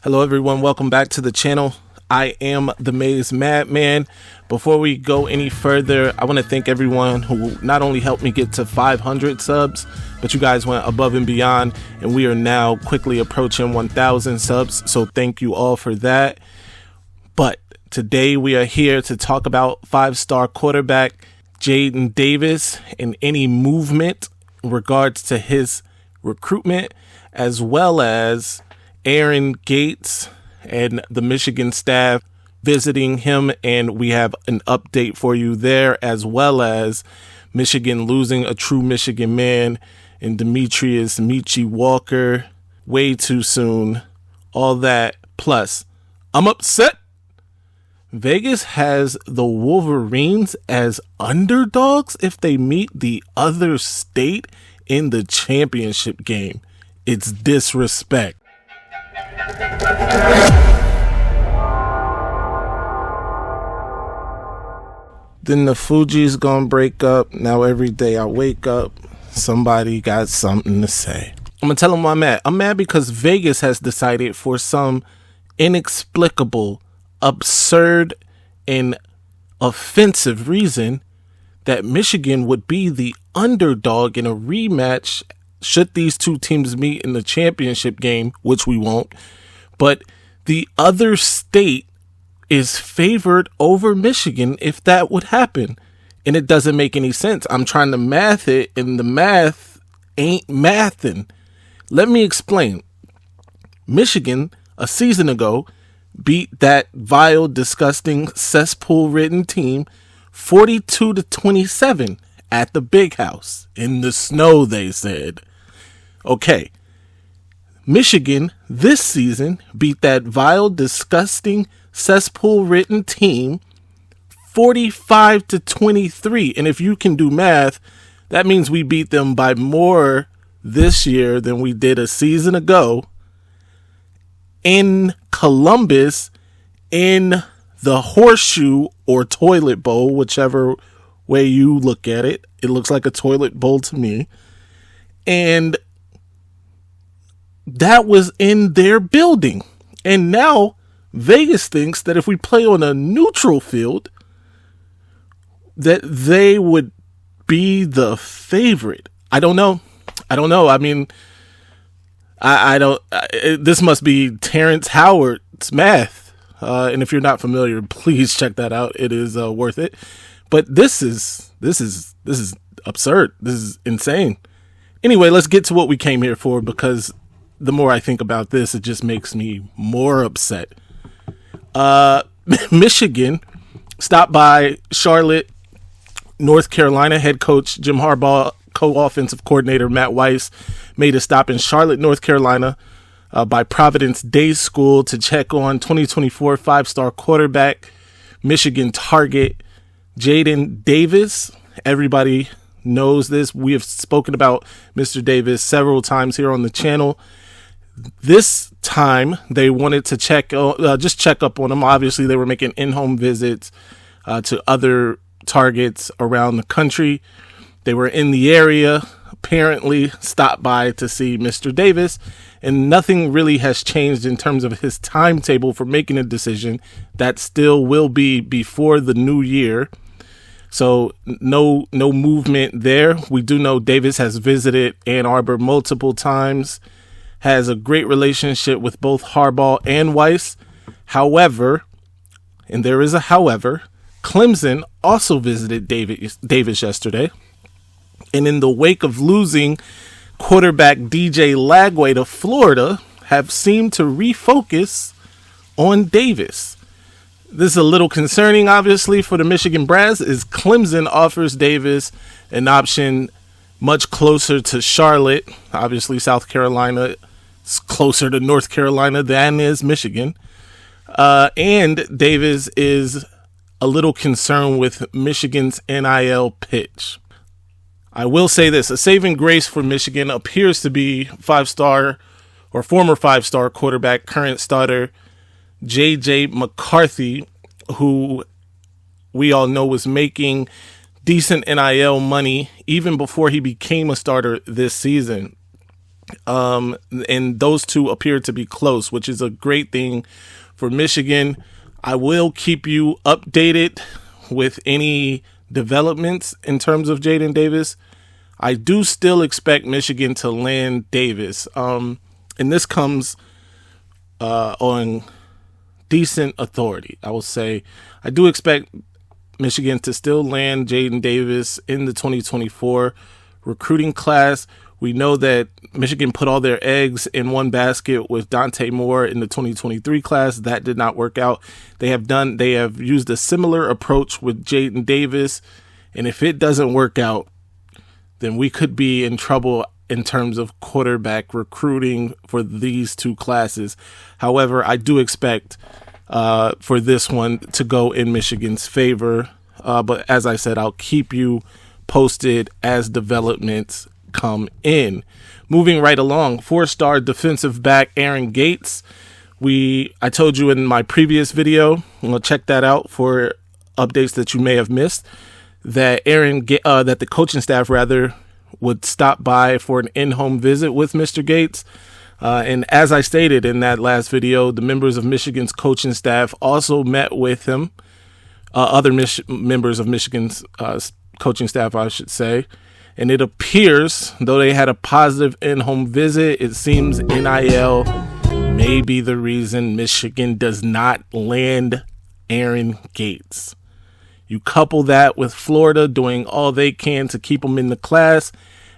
Hello everyone, welcome back to the channel. I am the Maize Madman. Before we go any further, I want to thank everyone who not only helped me get to 500 subs, but you guys went above and beyond, and we are now quickly approaching 1,000 subs, so thank you all for that. But today we are here to talk about 5-star quarterback Jadyn Davis and any movement in regards to his recruitment, as well as Aaron Gates and the Michigan staff visiting him, and we have an update for you there, as well as Michigan losing a true Michigan man in Dametirus Meechie Walker way too soon. All that. Plus, I'm upset. Vegas has the Wolverines as underdogs if they meet the other state in the championship game. It's disrespect. Then the Fuji's gonna break up. Now every day I wake up, somebody got something to say. I'm gonna tell them why I'm mad. I'm mad because Vegas has decided, for some inexplicable, absurd, and offensive reason, that Michigan would be the underdog in a rematch should these two teams meet in the championship game, which we won't. But the other state is favored over Michigan if that would happen. And it doesn't make any sense. I'm trying to math it, and the math ain't mathing. Let me explain. Michigan, a season ago, beat that vile, disgusting, cesspool-ridden team 42-27 at the Big House. In the snow, they said. Okay. Michigan, this season, beat that vile, disgusting, cesspool-ridden team 45-23. And if you can do math, that means we beat them by more this year than we did a season ago in Columbus, in the Horseshoe or Toilet Bowl, whichever way you look at it. It looks like a toilet bowl to me. And that was in their building. And now Vegas thinks that if we play on a neutral field, that they would be the favorite. I don't know. I mean, I don't. This must be Terrence Howard's math. And if you're not familiar, please check that out. It is worth it. But this is absurd. This is insane. Anyway, let's get to what we came here for, because the more I think about this, it just makes me more upset. Michigan stopped by Charlotte, North Carolina. Head coach Jim Harbaugh, co-offensive coordinator Matt Weiss made a stop in Charlotte, North Carolina, by Providence Day School to check on 2024 5-star quarterback, Michigan target Jadyn Davis. Everybody knows this. We have spoken about Mr. Davis several times here on the channel. This time they wanted to check up on him. Obviously, they were making in-home visits to other targets around the country. They were in the area, apparently stopped by to see Mr. Davis, and nothing really has changed in terms of his timetable for making a decision. That still will be before the new year. So no movement there. We do know Davis has visited Ann Arbor multiple times, has a great relationship with both Harbaugh and Weiss. However, and there is a however, Clemson also visited Davis yesterday. And in the wake of losing quarterback DJ Lagway to Florida, have seemed to refocus on Davis. This is a little concerning, obviously, for the Michigan Brass, as Clemson offers Davis an option much closer to Charlotte. Obviously, South Carolina is closer to North Carolina than is Michigan. And Davis is a little concerned with Michigan's NIL pitch. I will say this, a saving grace for Michigan appears to be 5-star or former 5-star quarterback, current starter J.J. McCarthy, who we all know was making decent NIL money even before he became a starter this season. And those two appear to be close, which is a great thing for Michigan. I will keep you updated with any developments in terms of Jadyn Davis. I do still expect Michigan to land Davis. And this comes on decent authority. I will say I do expect Michigan to still land Jadyn Davis in the 2024 recruiting class. We know that Michigan put all their eggs in one basket with Dante Moore in the 2023 class. That did not work out. They have used a similar approach with Jadyn Davis. And if it doesn't work out, then we could be in trouble in terms of quarterback recruiting for these two classes. However, I do expect for this one to go in Michigan's favor. But as I said, I'll keep you posted as developments come in. Moving right along, 4-star defensive back Aaron Gates. I told you in my previous video, check that out for updates that you may have missed, that that the coaching staff would stop by for an in-home visit with Mr. Gates. And as I stated in that last video, the members of Michigan's coaching staff also met with him, other members of Michigan's coaching staff, I should say. And it appears, though they had a positive in-home visit, it seems NIL may be the reason Michigan does not land Aaron Gates. You couple that with Florida doing all they can to keep him in the class,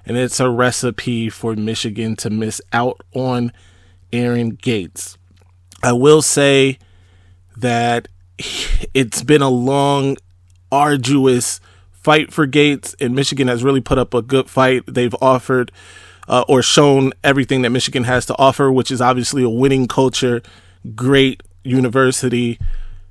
and it's a recipe for Michigan to miss out on Aaron Gates. I will say that it's been a long, arduous fight for Gates, and Michigan has really put up a good fight. They've offered or shown everything that Michigan has to offer, which is obviously a winning culture, great university,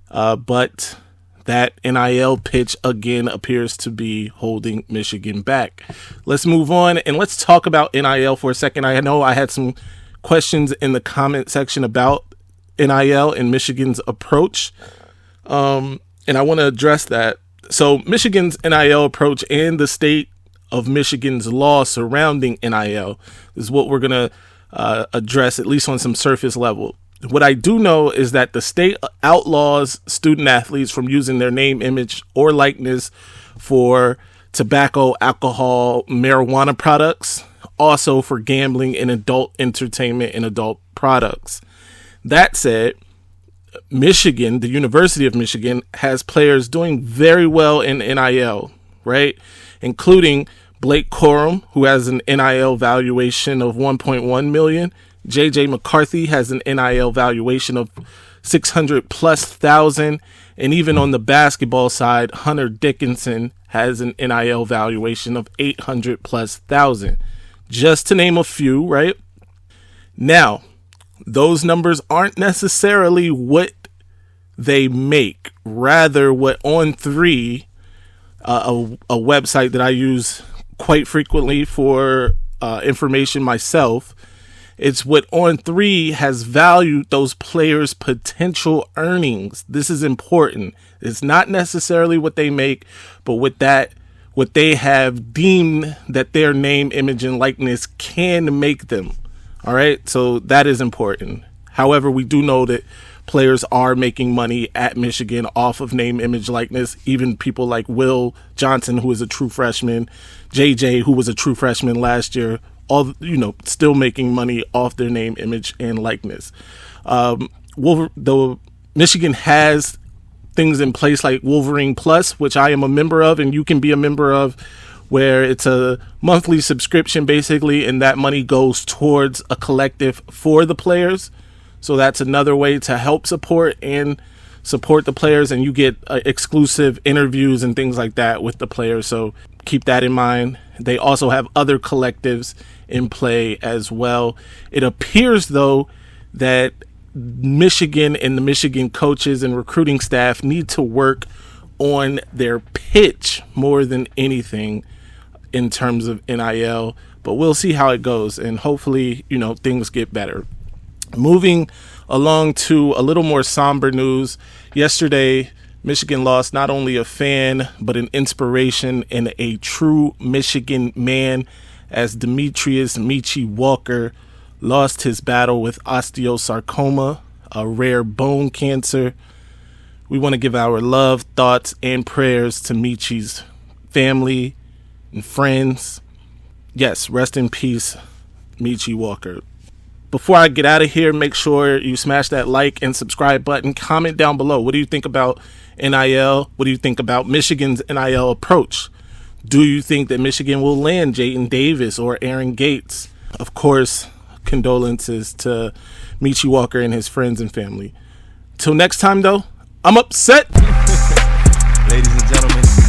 but that NIL pitch again appears to be holding Michigan back. Let's move on and let's talk about NIL for a second. I know I had some questions in the comment section about NIL and Michigan's approach, and I want to address that. So Michigan's NIL approach and the state of Michigan's law surrounding NIL is what we're going to address, at least on some surface level. What I do know is that the state outlaws student athletes from using their name, image, or likeness for tobacco, alcohol, marijuana products, also for gambling and adult entertainment and adult products. That said, Michigan, the University of Michigan, has players doing very well in NIL, right? Including Blake Corum, who has an NIL valuation of $1.1 million. JJ McCarthy has an NIL valuation of $600,000+. And even on the basketball side, Hunter Dickinson has an NIL valuation of $800,000+. Just to name a few, right? Now, those numbers aren't necessarily what they make. Rather, what On3, a website that I use quite frequently for information myself, it's what On3 has valued those players' potential earnings. This is important. It's not necessarily what they make, but what they have deemed that their name, image, and likeness can make them. All right, so that is important. However, we do know that players are making money at Michigan off of name, image, likeness. Even people like Will Johnson, who is a true freshman, JJ, who was a true freshman last year, all still making money off their name, image, and likeness. The Michigan has things in place like Wolverine Plus, which I am a member of, and you can be a member of, where it's a monthly subscription basically, and that money goes towards a collective for the players. So that's another way to help support the players, and you get exclusive interviews and things like that with the players. So keep that in mind. They also have other collectives in play as well. It appears, though, that Michigan and the Michigan coaches and recruiting staff need to work on their pitch more than anything in terms of NIL, but we'll see how it goes, and hopefully, things get better. Moving along to a little more somber news. Yesterday, Michigan lost not only a fan, but an inspiration and a true Michigan man, as Dametirus Meechie Walker lost his battle with osteosarcoma, a rare bone cancer. We want to give our love, thoughts, and prayers to Meechie's family and friends. Yes, rest in peace, Meechie Walker. Before I get out of here, make sure you smash that like and subscribe button. Comment down below. What do you think about NIL? What do you think about Michigan's NIL approach? Do you think that Michigan will land Jadyn Davis or Aaron Gates? Of course, condolences to Meechie Walker and his friends and family. Till next time, though, I'm upset. Ladies and gentlemen.